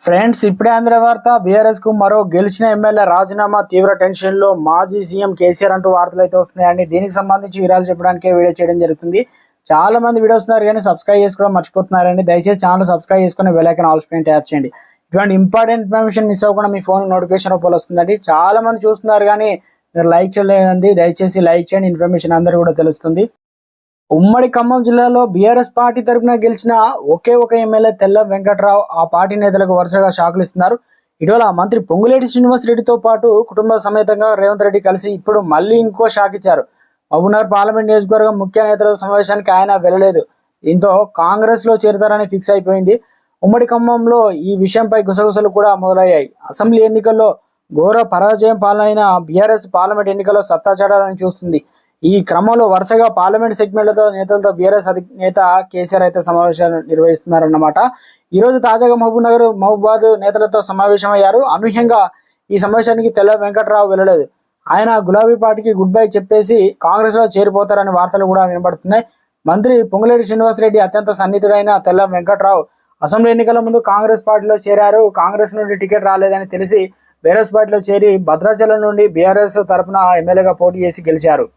Friends, ఇప్పుడే అందిన వార్త. బీఆర్ఎస్ కు మరో గెలిచిన ఎమ్మెల్యే రాజీనామా, తీవ్ర టెన్షన్ లో మాజీ సీఎం కేసీఆర్ అంటూ వార్తలు అయితే వస్తున్నాయండి. దీనికి సంబంధించి వివరాలు చెప్పడానికే వీడియో చేయడం జరుగుతుంది. చాలా మంది వీడియోస్ ఉన్నారు కానీ సబ్స్క్రైబ్ చేసుకోవడం మర్చిపోతున్నారండి. దయచేసి ఛానల్ సబ్స్క్రైబ్ చేసుకుని బెల్ ఐకాన్ ఆల్ పైన ట్యాప్ చేయండి. ఇటువంటి ఇంపార్టెంట్ ఇన్ఫర్మేషన్ మిస్ అవ్వకుండా మీ ఫోన్ నోటిఫికేషన్ రూపంలో వస్తుందండి. చాలా మంది చూస్తున్నారు కానీ మీరు లైక్ చేయలేదండి. దయచేసి లైక్ చేయండి, ఇన్ఫర్మేషన్ అందరూ కూడా తెలుస్తుంది. ఉమ్మడి ఖమ్మం జిల్లాలో బీఆర్ఎస్ పార్టీ తరపున గెలిచిన ఒకే ఒక ఎమ్మెల్యే తెల్ల వెంకట్రావు ఆ పార్టీ నేతలకు వరుసగా షాకులు ఇస్తున్నారు. ఇటీవల మంత్రి పొంగులేటి శ్రీనివాస్ రెడ్డితో పాటు కుటుంబ సమేతంగా రేవంత్ రెడ్డి కలిసి ఇప్పుడు మళ్ళీ ఇంకో షాక్ ఇచ్చారు. మహబూబ్నగర్ పార్లమెంట్ నియోజకవర్గం ముఖ్య నేతల సమావేశానికి ఆయన వెళ్ళలేదు. దీంతో కాంగ్రెస్ లో చేరుతారని ఫిక్స్ అయిపోయింది. ఉమ్మడి ఖమ్మంలో ఈ విషయంపై గుసగుసలు కూడా మొదలయ్యాయి. అసెంబ్లీ ఎన్నికల్లో ఘోర పరాజయం పాలైన బీఆర్ఎస్ పార్లమెంట్ ఎన్నికల్లో సత్తా చాటాలని చూస్తుంది. ఈ క్రమంలో వరుసగా పార్లమెంట్ సెగ్మెంట్లతో నేతలతో బీఆర్ఎస్ నేత కేసీఆర్ అయితే సమావేశాలు నిర్వహిస్తున్నారన్నమాట. ఈ రోజు తాజాగా మహబూబాద్ నేతలతో సమావేశమయ్యారు. అనూహ్యంగా ఈ సమావేశానికి తెల్ల వెంకట్రావు వెళ్ళలేదు. ఆయన గులాబీ పార్టీకి గుడ్ బై చెప్పేసి కాంగ్రెస్ లో చేరిపోతారని వార్తలు కూడా వినబడుతున్నాయి. మంత్రి పొంగులేటి శ్రీనివాసరెడ్డి అత్యంత సన్నిహితుడైన తెల్ల వెంకట్రావు అసెంబ్లీ ఎన్నికల ముందు కాంగ్రెస్ పార్టీలో చేరారు. కాంగ్రెస్ నుండి టికెట్ రాలేదని తెలిసి బీఆర్ఎస్ పార్టీలో చేరి భద్రాచలం నుండి బీఆర్ఎస్ తరఫున ఎమ్మెల్యేగా పోటీ చేసి గెలిచారు.